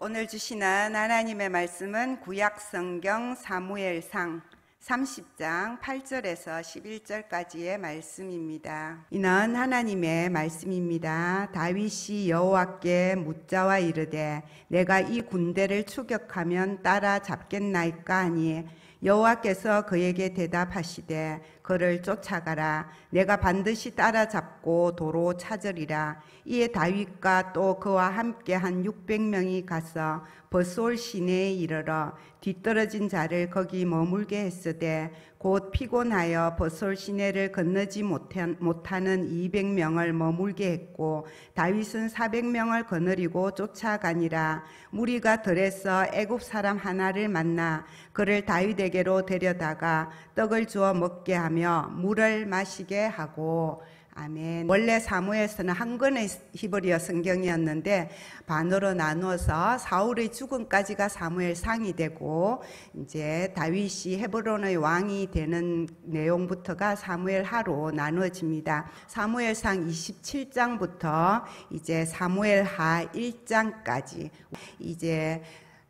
오늘 주시는 하나님의 말씀은 구약성경 사무엘상 30장 8절에서 11절까지의 말씀입니다. 이는 하나님의 말씀입니다. 다윗이 여호와께 묻자와 이르되 내가 이 군대를 추격하면 따라잡겠나이까 하니 여호와께서 그에게 대답하시되 그를 쫓아가라. 내가 반드시 따라잡고 도로 찾으리라. 이에 다윗과 또 그와 함께 한 600명이 가서 버솔 시내에 이르러 뒤떨어진 자를 거기 머물게 했으되 곧 피곤하여 버솔 시내를 건너지 못하는 200명을 머물게 했고 다윗은 400명을 거느리고 쫓아가니라. 무리가 들에서 애굽 사람 하나를 만나 그를 다윗에게로 데려다가 떡을 주어 먹게 하며 물을 마시게 하고. 아멘. 원래 사무엘서는 한 권의 히브리어 성경이었는데 반으로 나누어서 사울의 죽음까지가 사무엘상이 되고 이제 다윗이 헤브론의 왕이 되는 내용부터가 사무엘하로 나누어집니다. 사무엘상 27장부터 이제 사무엘하 1장까지 이제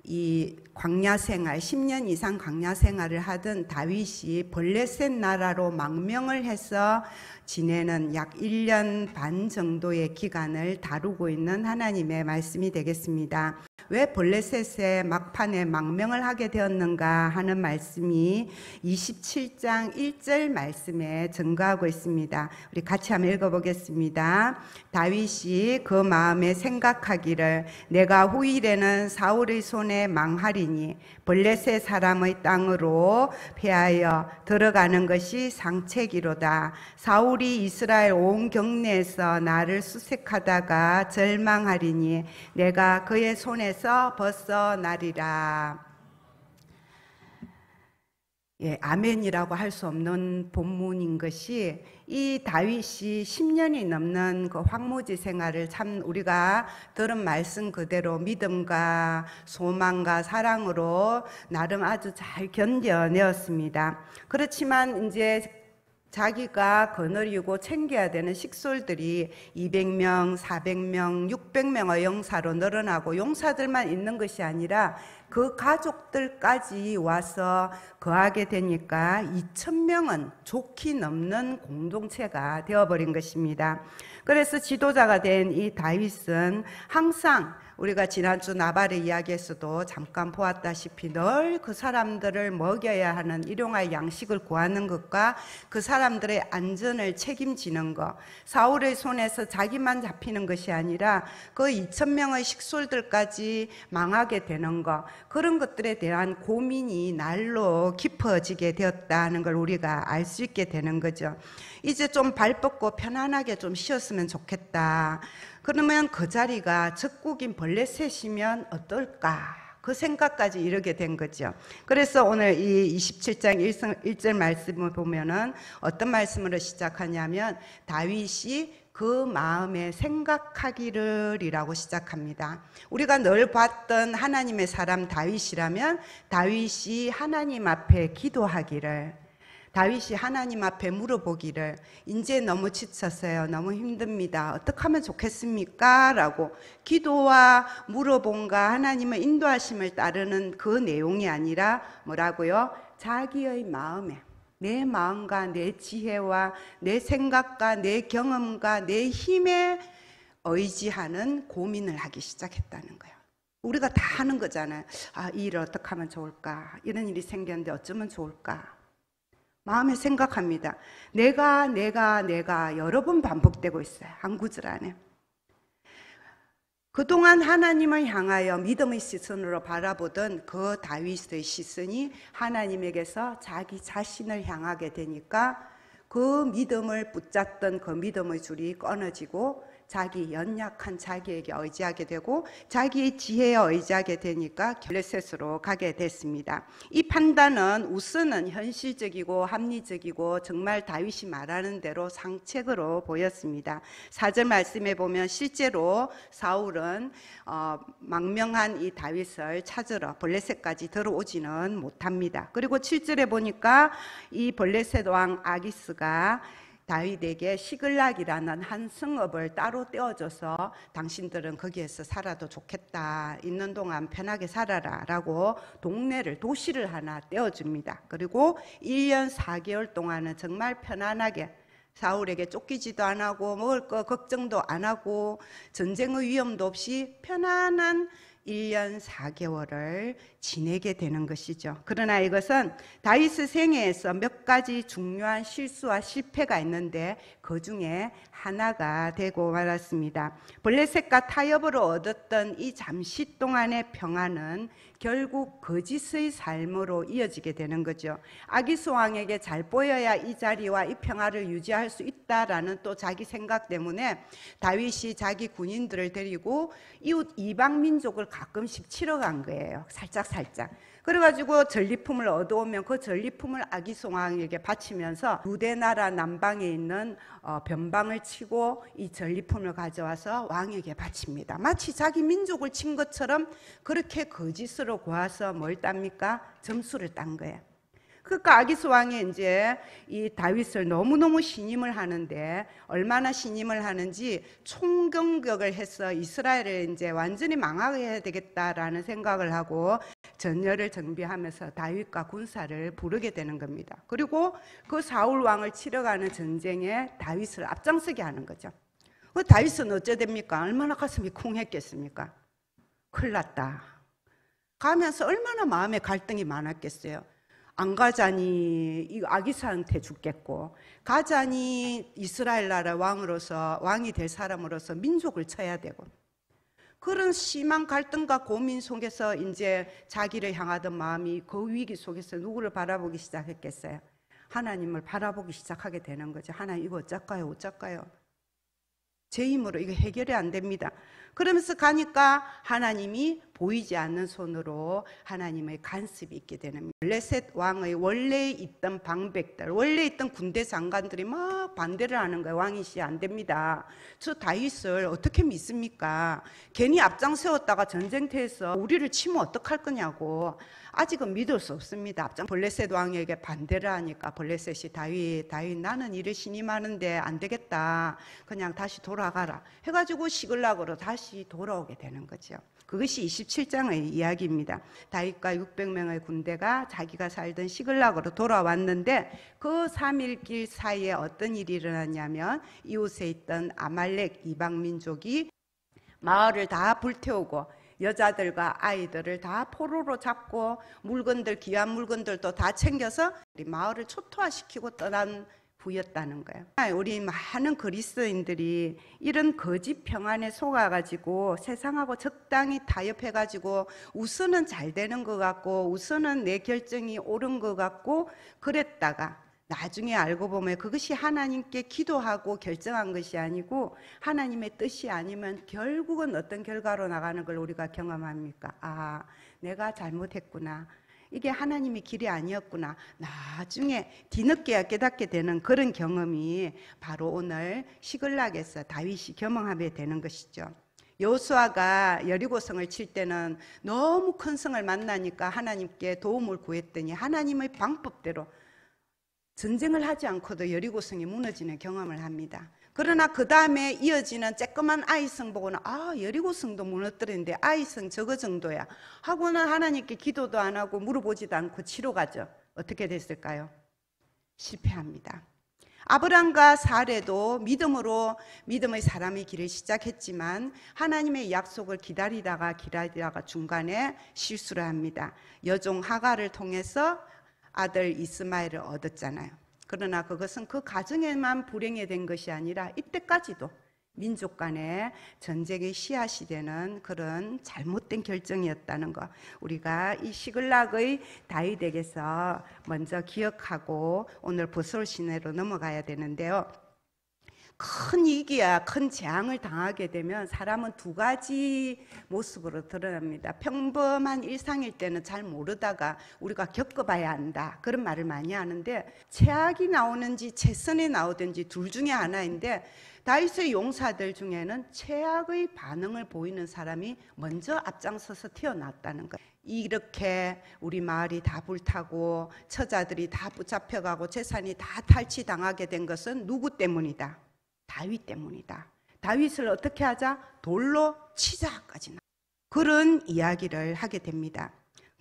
이 광야 생활 10년 이상 광야 생활을 하던 다윗이 블레셋 나라로 망명을 해서 지내는 약 1년 반 정도의 기간을 다루고 있는 하나님의 말씀이 되겠습니다. 왜 블레셋의 막판에 망명을 하게 되었는가 하는 말씀이 27장 1절 말씀에 증거하고 있습니다. 우리 같이 한번 읽어보겠습니다. 다윗이 그 마음에 생각하기를 내가 후일에는 사울의 손에 망하리니 블레셋 사람의 땅으로 패하여 들어가는 것이 상책이로다. 사울이 이스라엘 온 경내에서 나를 수색하다가 절망하리니 내가 그의 손에서 벗어나리라. 아멘이라고 할 수 없는 본문인 것이 이 다윗이 10년이 넘는 그 황무지 생활을 참 우리가 들은 말씀 그대로 믿음과 소망과 사랑으로 나름 아주 잘 견뎌내었습니다. 그렇지만 이제 자기가 거느리고 챙겨야 되는 식솔들이 200명, 400명, 600명의 용사로 늘어나고 용사들만 있는 것이 아니라 그 가족들까지 와서 거하게 되니까 2000명은 좋게 넘는 공동체가 되어버린 것입니다. 그래서 지도자가 된 이 다윗은 항상 우리가 지난주 나발의 이야기에서도 잠깐 보았다시피 늘 그 사람들을 먹여야 하는 일용할 양식을 구하는 것과 그 사람들의 안전을 책임지는 것, 사울의 손에서 자기만 잡히는 것이 아니라 그 2000명의 식솔들까지 망하게 되는 것, 그런 것들에 대한 고민이 날로 깊어지게 되었다는 걸 우리가 알 수 있게 되는 거죠. 이제 좀 발 뻗고 편안하게 좀 쉬었으면 좋겠다. 그러면 그 자리가 적국인 블레셋이면 어떨까? 그 생각까지 이르게 된 거죠. 그래서 오늘 이 27장 1절 말씀을 보면은 어떤 말씀으로 시작하냐면 다윗이 그 마음에 생각하기를 이라고 시작합니다. 우리가 늘 봤던 하나님의 사람 다윗이라면 다윗이 하나님 앞에 기도하기를, 다윗이 하나님 앞에 물어보기를 이제 너무 지쳤어요. 너무 힘듭니다. 어떻게 하면 좋겠습니까? 라고 기도와 물어본과 하나님의 인도하심을 따르는 그 내용이 아니라 뭐라고요? 자기의 마음에 내 마음과 내 지혜와 내 생각과 내 경험과 내 힘에 의지하는 고민을 하기 시작했다는 거예요. 우리가 다 하는 거잖아요. 이 일을 어떻게 하면 좋을까? 이런 일이 생겼는데 어쩌면 좋을까? 마음에 생각합니다. 내가 여러 번 반복되고 있어요. 한 구절 안에. 그동안 하나님을 향하여 믿음의 시선으로 바라보던 그 다윗의 시선이 하나님에게서 자기 자신을 향하게 되니까 그 믿음을 붙잡던 그 믿음의 줄이 끊어지고 자기 연약한 자기에게 의지하게 되고 자기의 지혜에 의지하게 되니까 블레셋으로 가게 됐습니다. 이 판단은 우선은 현실적이고 합리적이고 정말 다윗이 말하는 대로 상책으로 보였습니다. 4절 말씀에 보면 실제로 사울은 망명한 이 다윗을 찾으러 블레셋까지 들어오지는 못합니다. 그리고 7절에 보니까 이 블레셋 왕 아기스가 다윗에게 시글락이라는 한 성읍을 따로 떼어줘서 당신들은 거기에서 살아도 좋겠다. 있는 동안 편하게 살아라 라고 동네를, 도시를 하나 떼어줍니다. 그리고 1년 4개월 동안은 정말 편안하게 사울에게 쫓기지도 안 하고 먹을 거 걱정도 안 하고 전쟁의 위험도 없이 편안한 1년 4개월을 지내게 되는 것이죠. 그러나 이것은 다윗의 생애에서 몇 가지 중요한 실수와 실패가 있는데 그 중에 하나가 되고 말았습니다. 블레셋과 타협으로 얻었던 이 잠시 동안의 평안은 결국 거짓의 삶으로 이어지게 되는 거죠. 아기스 왕에게 잘 보여야 이 자리와 이 평화를 유지할 수 있다라는 또 자기 생각 때문에 다윗이 자기 군인들을 데리고 이웃 이방 민족을 가끔씩 치러 간 거예요. 살짝. 그래가지고 전리품을 얻어오면 그 전리품을 아기스 왕에게 바치면서 유대 나라 남방에 있는 변방을 치고 이 전리품을 가져와서 왕에게 바칩니다. 마치 자기 민족을 친 것처럼 그렇게 거짓으로 구해서 뭘 땁니까? 점수를 딴 거예요. 그러니까 아기스 왕이 이제 이 다윗을 너무너무 신임을 하는데, 얼마나 신임을 하는지 총경격을 해서 이스라엘을 이제 완전히 망하게 해야 되겠다라는 생각을 하고 전열을 정비하면서 다윗과 군사를 부르게 되는 겁니다. 그리고 그 사울 왕을 치러 가는 전쟁에 다윗을 앞장서게 하는 거죠. 그 다윗은 어째 됩니까? 얼마나 가슴이 쿵했겠습니까? 큰일 났다. 가면서 얼마나 마음에 갈등이 많았겠어요. 안 가자니 이 아기스한테 죽겠고, 가자니 이스라엘 나라 왕이 될 사람으로서 민족을 쳐야 되고, 그런 심한 갈등과 고민 속에서 이제 자기를 향하던 마음이 그 위기 속에서 누구를 바라보기 시작했겠어요? 하나님을 바라보기 시작하게 되는 거죠. 하나님, 이거 어쩔까요? 제 힘으로 이거 해결이 안 됩니다. 그러면서 가니까 하나님이 보이지 않는 손으로 하나님의 간섭이 있게 되는, 블레셋 왕의 원래 있던 방백들, 원래 있던 군대 장관들이 막 반대를 하는 거예요. 왕이시 안 됩니다. 저 다윗을 어떻게 믿습니까? 괜히 앞장 세웠다가 전쟁터에서 우리를 치면 어떡할 거냐고. 아직은 믿을 수 없습니다. 블레셋 왕에게 반대를 하니까 블레셋이 다윗 나는 이를 신임하는데 안 되겠다. 그냥 다시 돌아가라 해가지고 시글락으로 다시 돌아오게 되는 거죠. 그것이 27장의 이야기입니다. 다윗과 600명의 군대가 자기가 살던 시글락으로 돌아왔는데 그 3일 길 사이에 어떤 일이 일어났냐면 이웃에 있던 아말렉 이방 민족이 마을을 다 불태우고 여자들과 아이들을 다 포로로 잡고 물건들, 귀한 물건들도 다 챙겨서 마을을 초토화시키고 떠난 후였다는 거예요. 우리 많은 그리스도인들이 이런 거짓 평안에 속아가지고 세상하고 적당히 타협해가지고 우선은 잘 되는 것 같고 우선은 내 결정이 옳은 것 같고 그랬다가 나중에 알고 보면 그것이 하나님께 기도하고 결정한 것이 아니고 하나님의 뜻이 아니면 결국은 어떤 결과로 나가는 걸 우리가 경험합니까? 아, 내가 잘못했구나. 이게 하나님의 길이 아니었구나. 나중에 뒤늦게야 깨닫게 되는 그런 경험이 바로 오늘 시글락에서 다윗이 경험하게 되는 것이죠. 여호수아가 여리고성을 칠 때는 너무 큰 성을 만나니까 하나님께 도움을 구했더니 하나님의 방법대로 전쟁을 하지 않고도 여리고성이 무너지는 경험을 합니다. 그러나 그 다음에 이어지는 쬐끄만 아이성 보고는 여리고성도 무너뜨리는데 아이성 저거 정도야 하고는 하나님께 기도도 안 하고 물어보지도 않고 치러 가죠. 어떻게 됐을까요? 실패합니다. 아브람과 사레도 믿음의 사람의 길을 시작했지만 하나님의 약속을 기다리다가 중간에 실수를 합니다. 여종 하갈을 통해서 아들 이스마엘을 얻었잖아요. 그러나 그것은 그 가정에만 불행이 된 것이 아니라 이때까지도 민족 간의 전쟁의 씨앗이 되는 그런 잘못된 결정이었다는 것, 우리가 이 시글락의 다윗에게서 먼저 기억하고 오늘 버솔 시내로 넘어가야 되는데요. 큰 위기야 큰 재앙을 당하게 되면 사람은 두 가지 모습으로 드러납니다. 평범한 일상일 때는 잘 모르다가 우리가 겪어봐야 한다 그런 말을 많이 하는데, 최악이 나오는지 최선이 나오든지 둘 중에 하나인데, 다윗의 용사들 중에는 최악의 반응을 보이는 사람이 먼저 앞장서서 태어났다는 거예요. 이렇게 우리 마을이 다 불타고 처자들이 다 붙잡혀가고 재산이 다 탈취당하게 된 것은 누구 때문이다? 다윗 때문이다. 다윗을 어떻게 하자? 돌로 치자까지 그런 이야기를 하게 됩니다.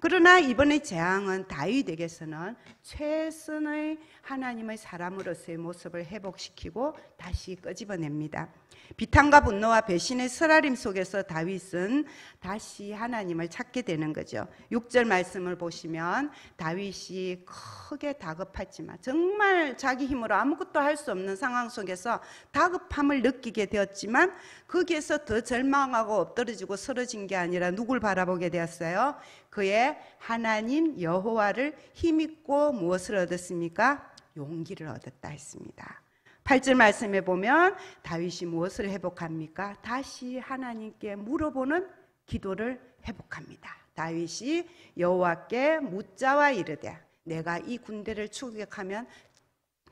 그러나 이번에 재앙은 다윗에게서는 최선의 하나님의 사람으로서의 모습을 회복시키고 다시 끄집어냅니다. 비탄과 분노와 배신의 쓰라림 속에서 다윗은 다시 하나님을 찾게 되는 거죠. 6절 말씀을 보시면 다윗이 크게 다급했지만, 정말 자기 힘으로 아무것도 할 수 없는 상황 속에서 다급함을 느끼게 되었지만, 거기에서 더 절망하고 엎드러지고 쓰러진 게 아니라 누굴 바라보게 되었어요? 그의 하나님 여호와를 힘입고 무엇을 얻었습니까? 용기를 얻었다 했습니다. 8절 말씀에 보면 다윗이 무엇을 회복합니까? 다시 하나님께 물어보는 기도를 회복합니다. 다윗이 여호와께 묻자와 이르되 내가 이 군대를 추격하면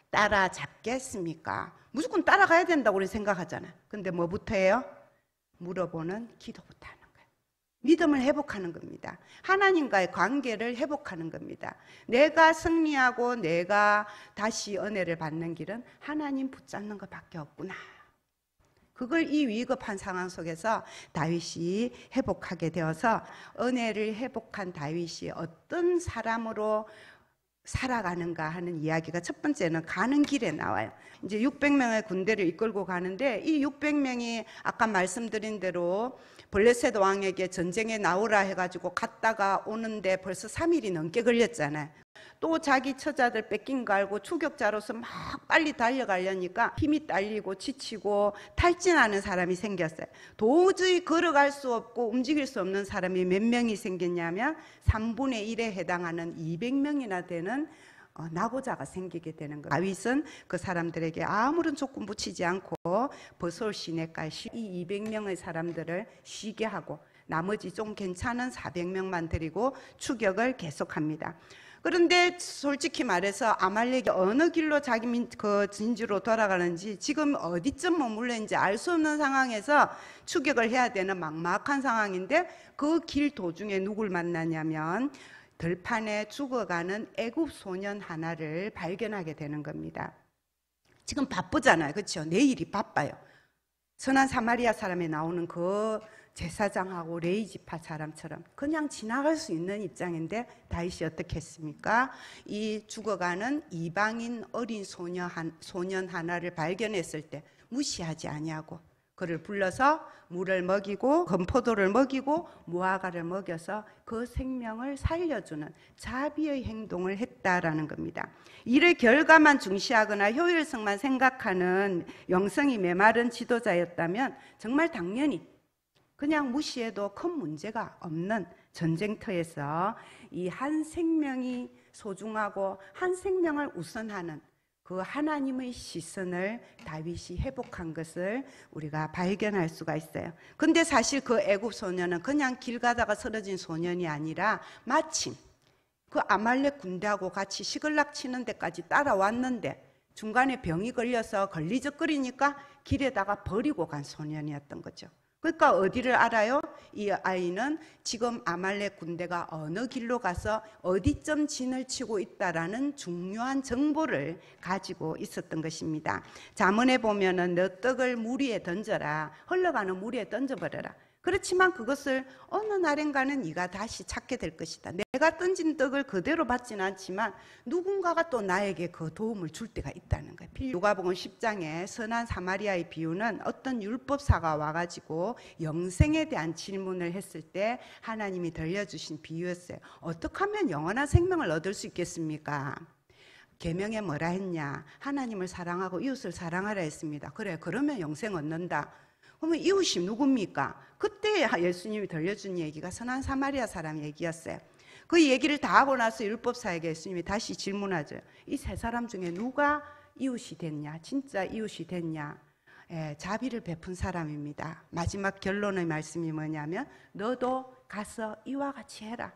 따라잡겠습니까? 무조건 따라가야 된다고 우리 생각하잖아요. 근데 뭐부터 해요? 물어보는 기도부터 하는 거예요. 믿음을 회복하는 겁니다. 하나님과의 관계를 회복하는 겁니다. 내가 승리하고 내가 다시 은혜를 받는 길은 하나님 붙잡는 것밖에 없구나. 그걸 이 위급한 상황 속에서 다윗이 회복하게 되어서, 은혜를 회복한 다윗이 어떤 사람으로 살아가는가 하는 이야기가 첫 번째는 가는 길에 나와요. 이제 600명의 군대를 이끌고 가는데, 이 600명이 아까 말씀드린 대로 블레셋 왕에게 전쟁에 나오라 해가지고 갔다가 오는데 벌써 3일이 넘게 걸렸잖아요. 또 자기 처자들 뺏긴 거 알고 추격자로서 막 빨리 달려가려니까 힘이 딸리고 지치고 탈진하는 사람이 생겼어요. 도저히 걸어갈 수 없고 움직일 수 없는 사람이 몇 명이 생겼냐면 3분의 1에 해당하는 200명이나 되는 낙오자가 생기게 되는 거예요. 다윗은 그 사람들에게 아무런 조건 붙이지 않고 버솔 시내가에 이 200명의 사람들을 쉬게 하고 나머지 좀 괜찮은 400명만 데리고 추격을 계속합니다. 그런데 솔직히 말해서 아말렉이 어느 길로 자기 그 진주로 돌아가는지, 지금 어디쯤 머물러 있는지 알 수 없는 상황에서 추격을 해야 되는 막막한 상황인데, 그 길 도중에 누굴 만나냐면 들판에 죽어가는 애굽 소년 하나를 발견하게 되는 겁니다. 지금 바쁘잖아요, 그렇죠? 내일이 바빠요. 선한 사마리아 사람에 나오는 그 제사장하고 레위지파 사람처럼 그냥 지나갈 수 있는 입장인데, 다윗이 어떻게 했습니까? 이 죽어가는 이방인 어린 소년 하나를 발견했을 때 무시하지 아니하고 그를 불러서 물을 먹이고 건포도를 먹이고 무화과를 먹여서 그 생명을 살려주는 자비의 행동을 했다라는 겁니다. 이를 결과만 중시하거나 효율성만 생각하는 영성이 메마른 지도자였다면 정말 당연히 그냥 무시해도 큰 문제가 없는 전쟁터에서 이 한 생명이 소중하고 한 생명을 우선하는 그 하나님의 시선을 다윗이 회복한 것을 우리가 발견할 수가 있어요. 근데 사실 그 애굽 소년은 그냥 길 가다가 쓰러진 소년이 아니라 마침 그 아말렉 군대하고 같이 시글락 치는 데까지 따라왔는데 중간에 병이 걸려서 걸리적거리니까 길에다가 버리고 간 소년이었던 거죠. 그러니까 어디를 알아요? 이 아이는 지금 아말렉 군대가 어느 길로 가서 어디쯤 진을 치고 있다라는 중요한 정보를 가지고 있었던 것입니다. 잠언에 보면은 너 떡을 물 위에 던져라, 흘러가는 물 위에 던져버려라. 그렇지만 그것을 어느 날인가는 네가 다시 찾게 될 것이다. 내가 던진 떡을 그대로 받지는 않지만 누군가가 또 나에게 그 도움을 줄 때가 있다는 거예요. 누가복음 10장에 선한 사마리아의 비유는 어떤 율법사가 와가지고 영생에 대한 질문을 했을 때 하나님이 들려주신 비유였어요. 어떻게 하면 영원한 생명을 얻을 수 있겠습니까? 계명에 뭐라 했냐? 하나님을 사랑하고 이웃을 사랑하라 했습니다. 그래, 그러면 영생 얻는다. 그러면 이웃이 누굽니까? 그때 예수님이 들려준 얘기가 선한 사마리아 사람 얘기였어요. 그 얘기를 다 하고 나서 율법사에게 예수님이 다시 질문하죠. 이 세 사람 중에 누가 이웃이 됐냐? 진짜 이웃이 됐냐? 자비를 베푼 사람입니다. 마지막 결론의 말씀이 뭐냐면 너도 가서 이와 같이 해라.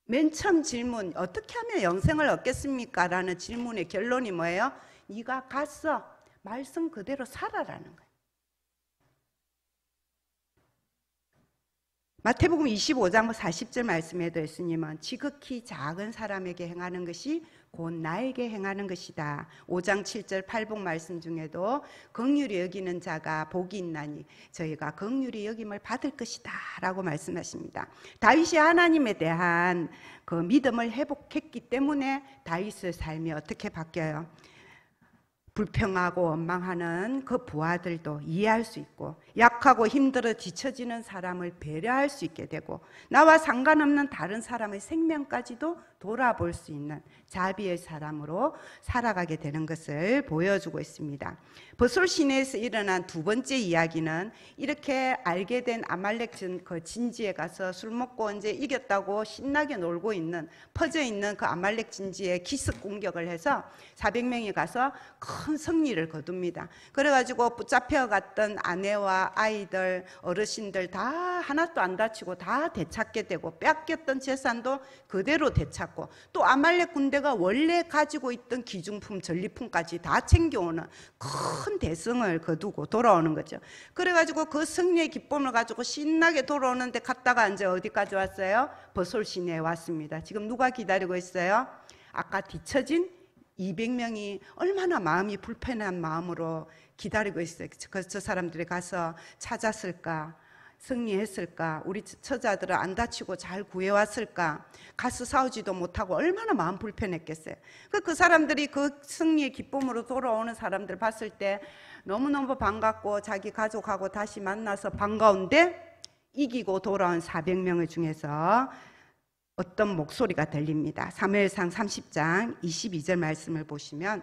맨 처음 질문, 어떻게 하면 영생을 얻겠습니까? 라는 질문의 결론이 뭐예요? 네가 가서 말씀 그대로 살아라는 거예요. 마태복음 25장 40절 말씀에도 예수님은 지극히 작은 사람에게 행하는 것이 곧 나에게 행하는 것이다. 5장 7절 팔복 말씀 중에도 긍휼히 여기는 자가 복이 있나니 저희가 긍휼히 여김을 받을 것이다 라고 말씀하십니다. 다윗이 하나님에 대한 그 믿음을 회복했기 때문에 다윗의 삶이 어떻게 바뀌어요? 불평하고 원망하는 그 부하들도 이해할 수 있고, 약하고 힘들어 뒤처지는 사람을 배려할 수 있게 되고, 나와 상관없는 다른 사람의 생명까지도 돌아볼 수 있는 자비의 사람으로 살아가게 되는 것을 보여주고 있습니다. 버솔 시내에서 일어난 두 번째 이야기는 이렇게 알게 된 아말렉 그 진지에 가서 술 먹고 언제 이겼다고 신나게 놀고 있는, 퍼져 있는 그 아말렉 진지에 기습 공격을 해서 400명이 가서 큰 승리를 거둡니다. 그래가지고 붙잡혀 갔던 아내와 아이들, 어르신들 다 하나도 안 다치고 다 되찾게 되고, 뺏겼던 재산도 그대로 되찾고, 또 아말렉 군대가 원래 가지고 있던 기중품, 전리품까지 다 챙겨오는 큰 대승을 거두고 돌아오는 거죠. 그래가지고 그 승리의 기쁨을 가지고 신나게 돌아오는데 갔다가 이제 어디까지 왔어요? 버솔 시내에 왔습니다. 지금 누가 기다리고 있어요? 아까 뒤처진 200명이 얼마나 마음이 불편한 마음으로 기다리고 있어요. 저 사람들이 가서 찾았을까? 승리했을까? 우리 처자들은 안 다치고 잘 구해왔을까? 가서 싸우지도 못하고 얼마나 마음 불편했겠어요. 그 사람들이 그 승리의 기쁨으로 돌아오는 사람들 봤을 때 너무너무 반갑고 자기 가족하고 다시 만나서 반가운데, 이기고 돌아온 400명의 중에서 어떤 목소리가 들립니다. 사무엘상 30장 22절 말씀을 보시면,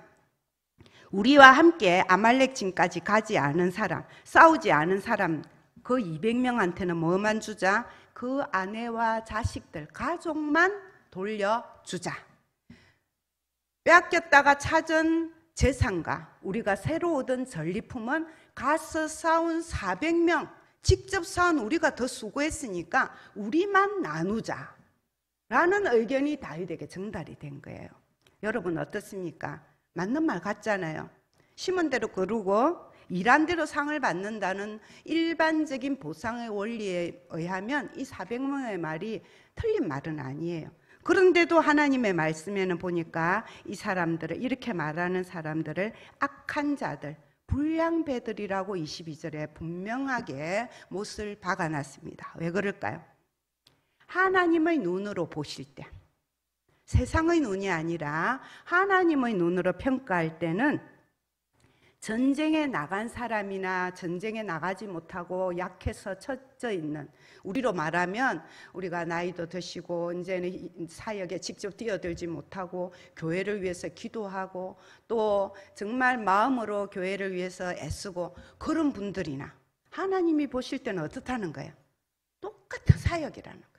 우리와 함께 아말렉 진까지 가지 않은 사람, 싸우지 않은 사람, 그 200명한테는 뭐만 주자? 그 아내와 자식들, 가족만 돌려주자. 빼앗겼다가 찾은 재산과 우리가 새로 얻은 전리품은 가서 싸운 400명, 직접 싸운 우리가 더 수고했으니까 우리만 나누자 라는 의견이 다윗에게 전달이 된 거예요. 여러분 어떻습니까? 맞는 말 같잖아요. 심은 대로 거두고 일한 대로 상을 받는다는 일반적인 보상의 원리에 의하면 이 400명의 말이 틀린 말은 아니에요. 그런데도 하나님의 말씀에는 보니까 이 사람들을, 이렇게 말하는 사람들을 악한 자들, 불량배들이라고 22절에 분명하게 못을 박아놨습니다. 왜 그럴까요? 하나님의 눈으로 보실 때, 세상의 눈이 아니라 하나님의 눈으로 평가할 때는 전쟁에 나간 사람이나 전쟁에 나가지 못하고 약해서 처져 있는, 우리로 말하면 우리가 나이도 드시고 이제는 사역에 직접 뛰어들지 못하고 교회를 위해서 기도하고 또 정말 마음으로 교회를 위해서 애쓰고 그런 분들이나 하나님이 보실 때는 어떻다는 거예요? 똑같은 사역이라는 거예요.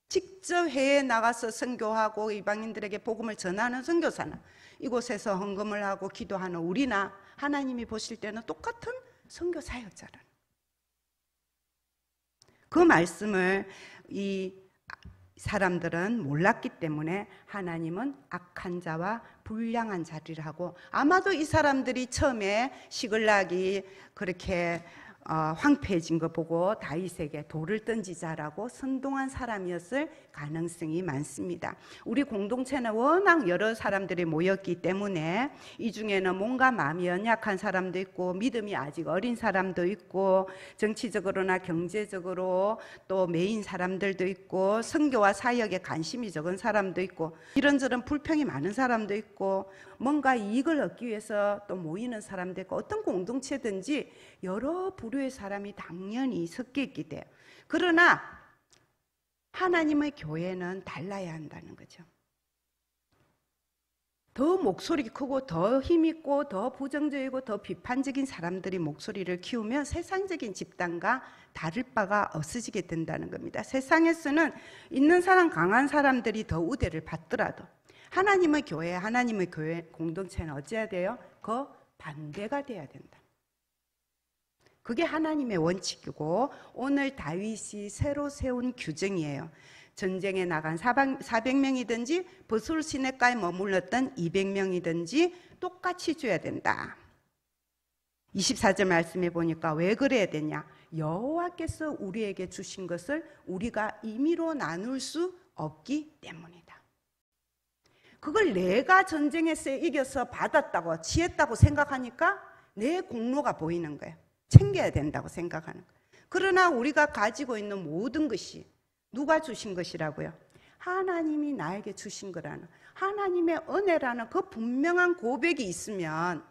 직접 해외에 나가서 선교하고 이방인들에게 복음을 전하는 선교사나 이곳에서 헌금을 하고 기도하는 우리나 하나님이 보실 때는 똑같은 선교 사역자라는, 그 말씀을 이 사람들은 몰랐기 때문에 하나님은 악한 자와 불량한 자리를 하고, 아마도 이 사람들이 처음에 시글락이 그렇게 황폐해진 거 보고 다윗에게 돌을 던지자라고 선동한 사람이었을 가능성이 많습니다. 우리 공동체는 워낙 여러 사람들이 모였기 때문에 이 중에는 뭔가 마음이 연약한 사람도 있고 믿음이 아직 어린 사람도 있고 정치적으로나 경제적으로 또 매인 사람들도 있고 선교와 사역에 관심이 적은 사람도 있고 이런저런 불평이 많은 사람도 있고 뭔가 이익을 얻기 위해서 또 모이는 사람도 있고, 어떤 공동체든지 여러 부류의 사람이 당연히 섞여 있게 돼요. 그러나 하나님의 교회는 달라야 한다는 거죠. 더 목소리 크고 더 힘있고 더 부정적이고 더 비판적인 사람들이 목소리를 키우면 세상적인 집단과 다를 바가 없어지게 된다는 겁니다. 세상에서는 있는 사람, 강한 사람들이 더 우대를 받더라도 하나님의 교회 공동체는 어찌해야 돼요? 그 반대가 돼야 된다. 그게 하나님의 원칙이고 오늘 다윗이 새로 세운 규정이에요. 전쟁에 나간 400명이든지 버술 시내가에 머물렀던 200명이든지 똑같이 줘야 된다. 24절 말씀해 보니까 왜 그래야 되냐? 여호와께서 우리에게 주신 것을 우리가 임의로 나눌 수 없기 때문이다. 그걸 내가 전쟁에서 이겨서 받았다고 지했다고 생각하니까 내 공로가 보이는 거예요. 챙겨야 된다고 생각하는 거예요. 그러나 우리가 가지고 있는 모든 것이 누가 주신 것이라고요? 하나님이 나에게 주신 거라는, 하나님의 은혜라는 그 분명한 고백이 있으면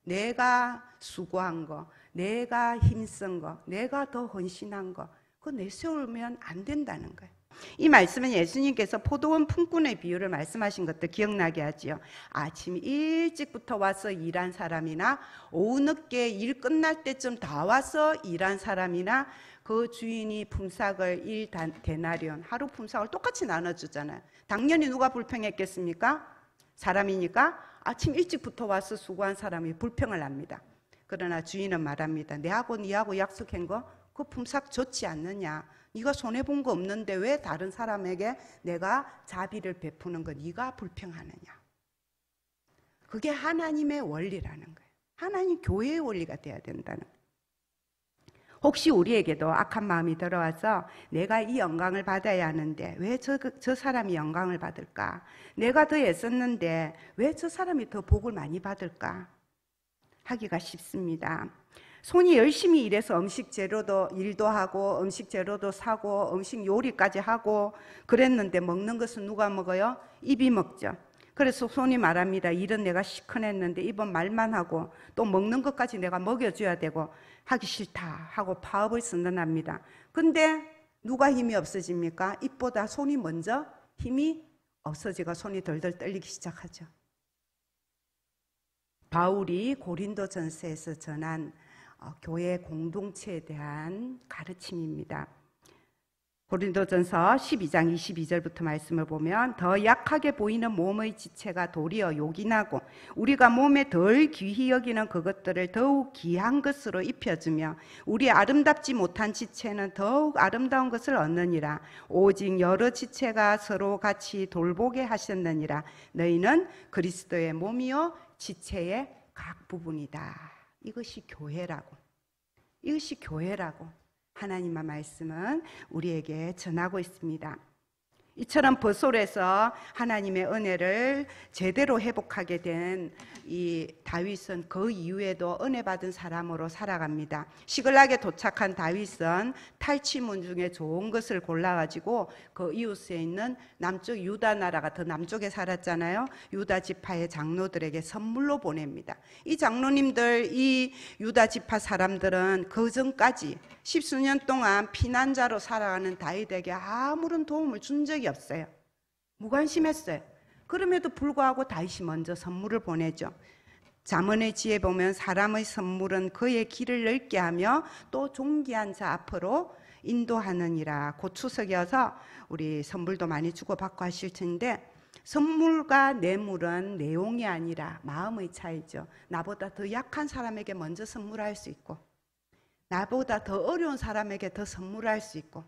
내가 수고한 거, 내가 힘쓴 거, 내가 더 헌신한 거, 그거 내세우면 안 된다는 거예요. 이 말씀은 예수님께서 포도원 품꾼의 비유를 말씀하신 것도 기억나게 하지요. 아침 일찍부터 와서 일한 사람이나 오후 늦게 일 끝날 때쯤 다 와서 일한 사람이나 그 주인이 품삯을 1데나리온, 하루 품삯을 똑같이 나눠주잖아요. 당연히 누가 불평했겠습니까? 사람이니까 아침 일찍부터 와서 수고한 사람이 불평을 합니다. 그러나 주인은 말합니다. 내하고 니하고 약속한 거 그 품삯 좋지 않느냐? 네가 손해본 거 없는데 왜 다른 사람에게 내가 자비를 베푸는 거 네가 불평하느냐? 그게 하나님의 원리라는 거예요. 하나님 교회의 원리가 돼야 된다는 거예요. 혹시 우리에게도 악한 마음이 들어와서 내가 이 영광을 받아야 하는데 왜 저 사람이 영광을 받을까? 내가 더 애썼는데 왜 저 사람이 더 복을 많이 받을까? 하기가 쉽습니다. 손이 열심히 일해서 음식 재료도 일도 하고 음식 재료도 사고 음식 요리까지 하고 그랬는데 먹는 것은 누가 먹어요? 입이 먹죠. 그래서 손이 말합니다. 일은 내가 시큰했는데 입은 말만 하고 또 먹는 것까지 내가 먹여줘야 되고 하기 싫다 하고 파업을 선언합니다. 근데 누가 힘이 없어집니까? 입보다 손이 먼저 힘이 없어지고 손이 덜덜 떨리기 시작하죠. 바울이 고린도전서에서 전한 교회 공동체에 대한 가르침입니다. 고린도전서 12장 22절부터 말씀을 보면 더 약하게 보이는 몸의 지체가 도리어 요긴하고 우리가 몸에 덜 귀히 여기는 그것들을 더욱 귀한 것으로 입혀주며 우리 아름답지 못한 지체는 더욱 아름다운 것을 얻느니라. 오직 여러 지체가 서로 같이 돌보게 하셨느니라. 너희는 그리스도의 몸이요 지체의 각 부분이다. 이것이 교회라고. 이것이 교회라고. 하나님의 말씀은 우리에게 전하고 있습니다. 이처럼 버솔에서 하나님의 은혜를 제대로 회복하게 된 이 다윗은 그 이후에도 은혜 받은 사람으로 살아갑니다. 시글락에 도착한 다윗은 탈취문 중에 좋은 것을 골라가지고 그 이웃에 있는 남쪽 유다 나라가 더 남쪽에 살았잖아요. 유다 지파의 장로들에게 선물로 보냅니다. 이 장로님들, 이 유다 지파 사람들은 그 전까지 십수년 동안 피난자로 살아가는 다윗에게 아무런 도움을 준 적이 없어요. 무관심했어요. 그럼에도 불구하고 다윗이 먼저 선물을 보내죠. 잠언의 지에 보면 사람의 선물은 그의 길을 넓게 하며 또 존귀한 자 앞으로 인도하느니라. 곧 추석이어서 우리 선물도 많이 주고받고 하실 텐데 선물과 뇌물은 내용이 아니라 마음의 차이죠. 나보다 더 약한 사람에게 먼저 선물할 수 있고 나보다 더 어려운 사람에게 더 선물할 수 있고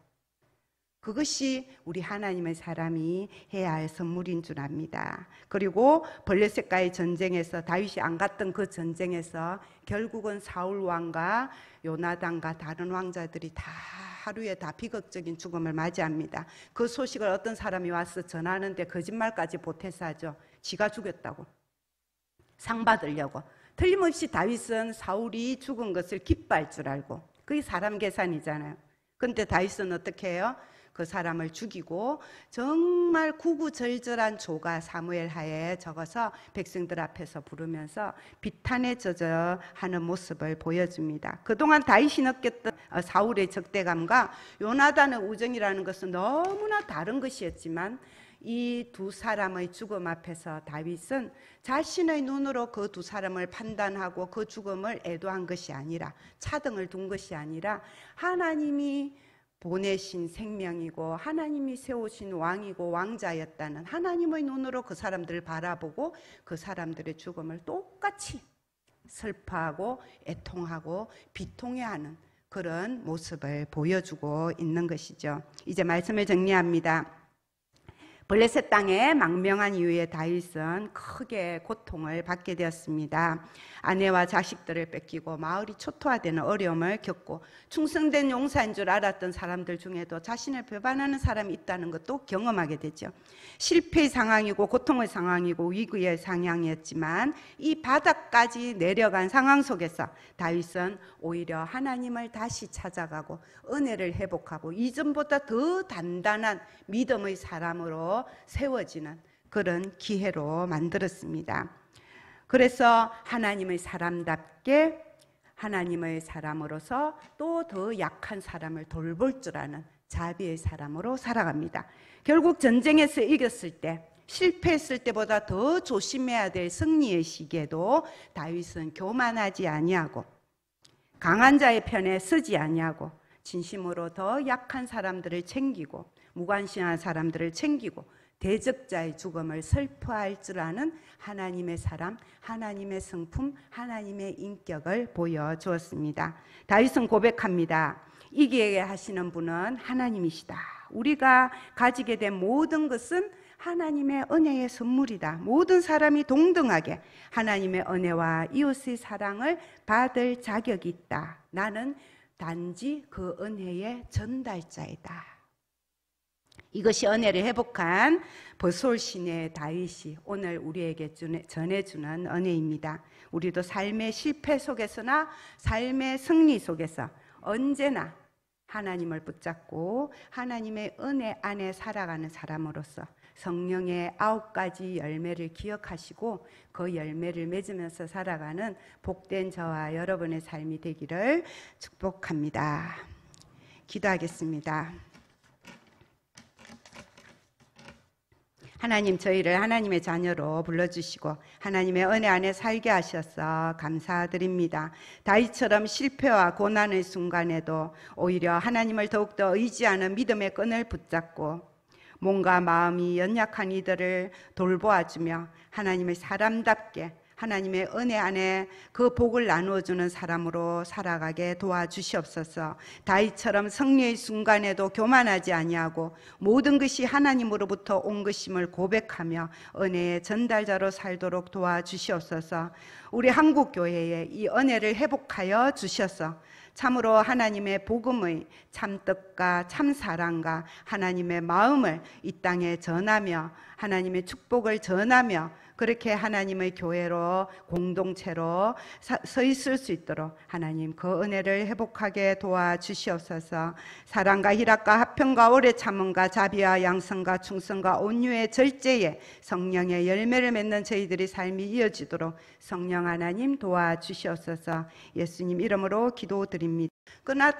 그것이 우리 하나님의 사람이 해야 할 선물인 줄 압니다. 그리고 블레셋과의 전쟁에서 다윗이 안 갔던 그 전쟁에서 결국은 사울 왕과 요나단과 다른 왕자들이 다 하루에 다 비극적인 죽음을 맞이합니다. 그 소식을 어떤 사람이 와서 전하는데 거짓말까지 보태서 하죠. 지가 죽였다고. 상 받으려고. 틀림없이 다윗은 사울이 죽은 것을 기뻐할 줄 알고 그게 사람 계산이잖아요. 근데 다윗은 어떻게 해요? 그 사람을 죽이고 정말 구구절절한 조가 사무엘 하에 적어서 백성들 앞에서 부르면서 비탄에 젖어 하는 모습을 보여줍니다. 그동안 다윗이 느꼈던 사울의 적대감과 요나단의 우정이라는 것은 너무나 다른 것이었지만 이 두 사람의 죽음 앞에서 다윗은 자신의 눈으로 그 두 사람을 판단하고 그 죽음을 애도한 것이 아니라 차등을 둔 것이 아니라 하나님이 보내신 생명이고 하나님이 세우신 왕이고 왕자였다는 하나님의 눈으로 그 사람들을 바라보고 그 사람들의 죽음을 똑같이 슬퍼하고 애통하고 비통해하는 그런 모습을 보여주고 있는 것이죠. 이제 말씀을 정리합니다. 블레셋 땅에 망명한 이후에 다윗은 크게 고통을 받게 되었습니다. 아내와 자식들을 뺏기고 마을이 초토화되는 어려움을 겪고 충성된 용사인 줄 알았던 사람들 중에도 자신을 배반하는 사람이 있다는 것도 경험하게 되죠. 실패의 상황이고 고통의 상황이고 위기의 상황이었지만 이 바닥까지 내려간 상황 속에서 다윗은 오히려 하나님을 다시 찾아가고 은혜를 회복하고 이전보다 더 단단한 믿음의 사람으로 세워지는 그런 기회로 만들었습니다. 그래서 하나님의 사람답게 하나님의 사람으로서 또 더 약한 사람을 돌볼 줄 아는 자비의 사람으로 살아갑니다. 결국 전쟁에서 이겼을 때, 실패했을 때보다 더 조심해야 될 승리의 시기에도 다윗은 교만하지 아니하고 강한 자의 편에 서지 아니하고 진심으로 더 약한 사람들을 챙기고 무관심한 사람들을 챙기고 대적자의 죽음을 슬퍼할 줄 아는 하나님의 사람, 하나님의 성품, 하나님의 인격을 보여주었습니다. 다윗은 고백합니다. 이기게 하시는 분은 하나님이시다. 우리가 가지게 된 모든 것은 하나님의 은혜의 선물이다. 모든 사람이 동등하게 하나님의 은혜와 이웃의 사랑을 받을 자격이 있다. 나는 단지 그 은혜의 전달자이다. 이것이 은혜를 회복한 버솔신의 다윗이 오늘 우리에게 전해주는 은혜입니다. 우리도 삶의 실패 속에서나 삶의 승리 속에서 언제나 하나님을 붙잡고 하나님의 은혜 안에 살아가는 사람으로서 성령의 9가지 열매를 기억하시고 그 열매를 맺으면서 살아가는 복된 저와 여러분의 삶이 되기를 축복합니다. 기도하겠습니다. 하나님, 저희를 하나님의 자녀로 불러주시고 하나님의 은혜 안에 살게 하셔서 감사드립니다. 다윗처럼 실패와 고난의 순간에도 오히려 하나님을 더욱더 의지하는 믿음의 끈을 붙잡고 몸과 마음이 연약한 이들을 돌보아주며 하나님의 사람답게 하나님의 은혜 안에 그 복을 나누어주는 사람으로 살아가게 도와주시옵소서. 다윗처럼 승리의 순간에도 교만하지 아니하고 모든 것이 하나님으로부터 온 것임을 고백하며 은혜의 전달자로 살도록 도와주시옵소서. 우리 한국교회에 이 은혜를 회복하여 주셔서 참으로 하나님의 복음의 참뜻과 참사랑과 하나님의 마음을 이 땅에 전하며 하나님의 축복을 전하며 그렇게 하나님의 교회로 공동체로 서 있을 수 있도록 하나님 그 은혜를 회복하게 도와주시옵소서. 사랑과 희락과 화평과 오래 참음과 자비와 양성과 충성과 온유의 절제에 성령의 열매를 맺는 저희들의 삶이 이어지도록 성령 하나님 도와주시옵소서. 예수님 이름으로 기도드립니다. 그러나